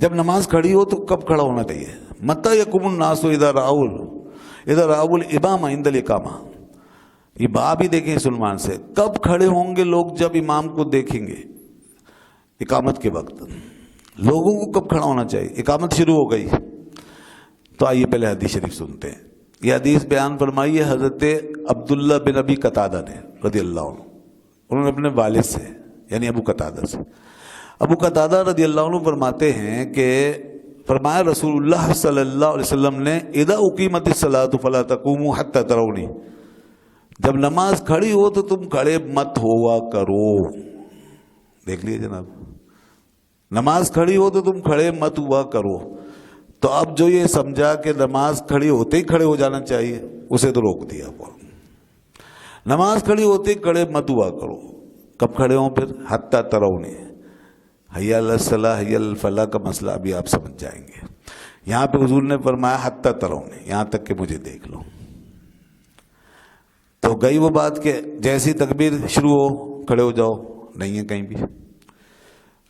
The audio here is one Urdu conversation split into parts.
جب نماز کھڑی ہو تو کب کھڑا ہونا چاہیے؟ متی یقوم الناس اذا راؤ الامام عند الاقامہ. یہ باب ہی دیکھیں سلمان سے، کب کھڑے ہوں گے لوگ؟ جب امام کو دیکھیں گے اقامت کے وقت. لوگوں کو کب کھڑا ہونا چاہیے؟ اقامت شروع ہو گئی. تو آئیے پہلے حدیث شریف سنتے ہیں. یہ حدیث بیان فرمائی ہے حضرت عبداللہ بن ابی قتادہ نے رضی اللہ عنہ. انہوں نے اپنے والد سے یعنی ابو قتادہ سے. ابو قتادہ رضی اللہ عنہ فرماتے ہیں کہ فرمایا رسول اللہ صلی اللہ علیہ وسلم نے اذا اقیمت الصلاۃ فلا تقوموا حتى ترونی، جب نماز کھڑی ہو تو تم کھڑے مت ہوا کرو. دیکھ لیے جناب، نماز کھڑی ہو تو تم کھڑے مت ہوا کرو. تو اب جو یہ سمجھا کہ نماز کھڑی ہوتے ہی کھڑے ہو جانا چاہیے، اسے تو روک دیا. نماز کھڑی ہوتے ہی کھڑے مت ہوا کرو. کب کھڑے ہوں پھر؟ حتی ترونی. حی علی الصلاۃ حی علی الفلاح کا مسئلہ ابھی آپ سمجھ جائیں گے. یہاں پہ حضور نے فرمایا حتی ترونی، یہاں تک کہ مجھے دیکھ لو. تو گئی وہ بات کہ جیسی تکبیر شروع ہو کھڑے ہو جاؤ، نہیں ہے کہیں بھی.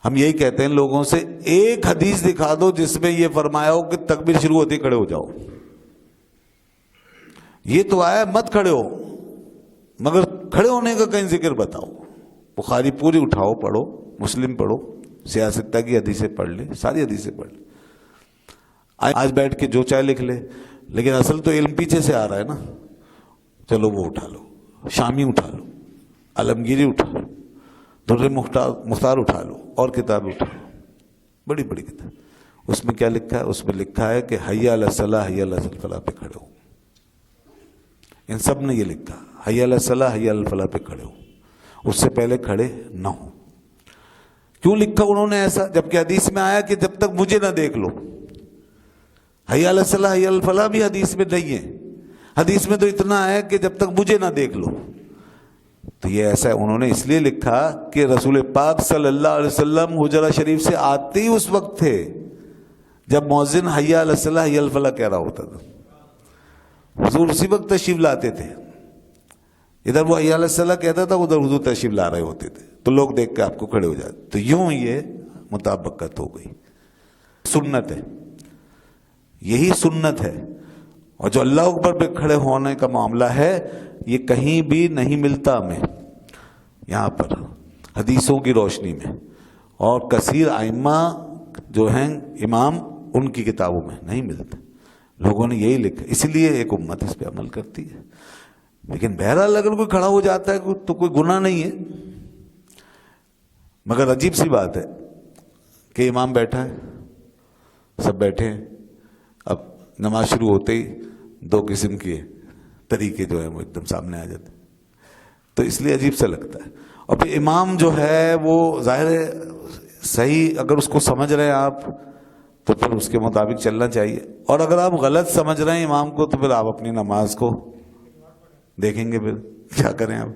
ہم یہی کہتے ہیں لوگوں سے، ایک حدیث دکھا دو جس میں یہ فرمایا ہو کہ تکبیر شروع ہوتے ہی کھڑے ہو جاؤ. یہ تو آیا مت کھڑے ہو، مگر کھڑے ہونے کا کہیں ذکر بتاؤ. بخاری پوری اٹھاؤ پڑھو، مسلم پڑھو، سیاستہ کی حدیثیں پڑھ لے، ساری حدیثیں پڑھ لے. آج بیٹھ کے جو چاہے لکھ لے، لیکن اصل تو علم پیچھے سے آ رہا ہے نا. چلو وہ اٹھا لو، شامی اٹھا لو، عالمگیری اٹھا لو، در مختار اٹھا لو، اور کتاب اٹھا لو، بڑی بڑی کتاب. اس میں کیا لکھا ہے؟ اس میں لکھا ہے کہ حی علی الصلاۃ حی علی الفلاح پہ کھڑے ہو. ان سب نے یہ لکھا، حی علی الصلاۃ حی علی الفلاح پہ کھڑے ہو، اس سے پہلے کھڑے نہ ہو. کیوں لکھا انہوں نے ایسا؟ جبکہ حدیث میں آیا کہ جب تک مجھے نہ دیکھ لو. حی علی الصلاۃ حی علی الفلاح بھی حدیث میں نہیں ہے. حدیث میں تو اتنا ہے کہ جب تک مجھے نہ دیکھ لو. تو یہ ایسا ہے، انہوں نے اس لیے لکھا کہ رسول پاک صلی اللہ علیہ وسلم حجرہ شریف سے آتے ہی اس وقت تھے جب مؤذن حی علی الصلاۃ حی علی الفلاح کہہ رہا ہوتا تھا. حضور اسی وقت تشریف لاتے تھے. ادھر وہ حی علی الصلاۃ کہتا تھا، ادھر حضور تشریف لا رہے ہوتے تھے، تو لوگ دیکھ کے آپ کو کھڑے ہو جاتے. تو یوں یہ مطابقت ہو گئی. سنت ہے، یہی سنت ہے. اور جو اللہ اکبر پہ کھڑے ہونے کا معاملہ ہے یہ کہیں بھی نہیں ملتا ہمیں. یہاں پر حدیثوں کی روشنی میں اور کثیر ائمہ جو ہیں امام، ان کی کتابوں میں نہیں ملتا. لوگوں نے یہی لکھا، اس لیے ایک امت اس پہ عمل کرتی ہے. لیکن بہرحال اگر کوئی کھڑا ہو جاتا ہے تو کوئی گناہ نہیں ہے. مگر عجیب سی بات ہے کہ امام بیٹھا ہے، سب بیٹھے ہیں، اب نماز شروع ہوتے ہی دو قسم کے طریقے جو ہیں وہ ایک دم سامنے آ جاتے. تو اس لیے عجیب سا لگتا ہے. اور پھر امام جو ہے وہ ظاہر ہے صحیح، اگر اس کو سمجھ رہے ہیں آپ تو پھر اس کے مطابق چلنا چاہیے. اور اگر آپ غلط سمجھ رہے ہیں امام کو تو پھر آپ اپنی نماز کو دیکھیں گے. پھر کیا کریں آپ؟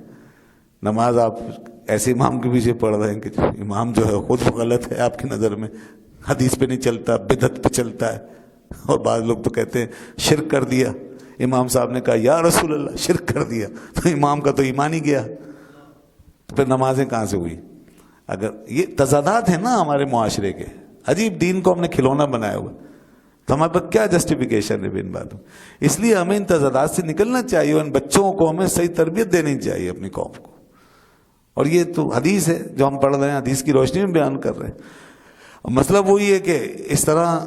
نماز آپ ایسے امام کے پیچھے پڑھ رہے ہیں کہ امام جو ہے خود غلط ہے آپ کی نظر میں، حدیث پہ نہیں چلتا، بدعت پہ چلتا ہے. اور بعض لوگ تو کہتے ہیں شرک کر دیا. امام صاحب نے کہا یا رسول اللہ شرک کر دیا، تو امام کا تو ایمان ہی گیا. تو پھر نمازیں کہاں سے ہوئی؟ اگر یہ تضادات ہیں نا ہمارے معاشرے کے، عجیب دین کو ہم نے کھلونا بنایا ہوا، تو ہمارے پاس کیا جسٹیفیکیشن ہے ان باتوں؟ اس لیے ہمیں ان تضادات سے نکلنا چاہیے، اور ان بچوں کو ہمیں صحیح تربیت دینی چاہیے اپنی قوم کو. اور یہ تو حدیث ہے جو ہم پڑھ رہے ہیں، حدیث کی روشنی میں بیان کر رہے ہیں. مطلب وہی ہے کہ اس طرح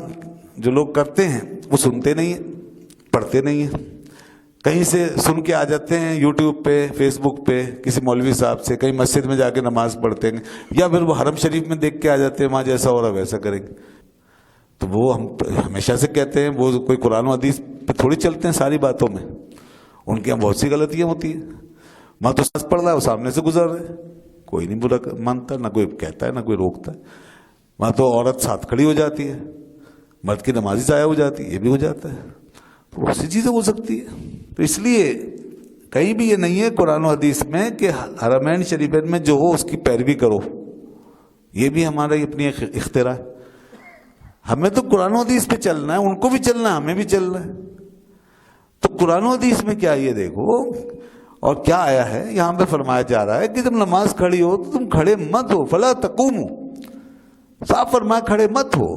جو لوگ کرتے ہیں وہ سنتے نہیں ہیں، پڑھتے نہیں ہیں. کہیں سے سن کے آ جاتے ہیں یوٹیوب پہ، فیس بک پہ، کسی مولوی صاحب سے، کہیں مسجد میں جا کے نماز پڑھتے ہیں، یا پھر وہ حرم شریف میں دیکھ کے آ جاتے ہیں وہاں جیسا ہو رہا ویسا کریں گے. تو وہ ہم ہمیشہ سے کہتے ہیں وہ کوئی قرآن و حدیث پہ تھوڑی چلتے ہیں ساری باتوں میں. ان کے یہاں بہت سی غلطیاں ہوتی ہیں. وہاں تو سچ پڑھ رہا ہے، وہ سامنے سے گزر رہے، کوئی نہیں برا مانتا، نہ کوئی کہتا ہے نہ کوئی روکتا ہے. وہاں تو عورت ساتھ کھڑی ہو جاتی ہے، مرد کی نماز ہی ضائع ہو جاتی ہے، یہ بھی ہو جاتا ہے. تو بہت سی چیزیں ہو سکتی ہے. تو اس لیے کہیں بھی یہ نہیں ہے قرآن و حدیث میں کہ حرمین شریفین میں جو ہو اس کی پیروی کرو. یہ بھی ہمارا اپنی ایک اختراع ہے. ہمیں تو قرآن و حدیث پہ چلنا ہے، ان کو بھی چلنا ہے، ہمیں بھی چلنا ہے. تو قرآن و حدیث میں کیا یہ دیکھو، اور کیا آیا ہے یہاں پہ فرمایا جا رہا ہے کہ جب نماز کھڑی ہو تو تم کھڑے مت ہو، فلا تقوموا. صاف فرمایا کھڑے مت ہو.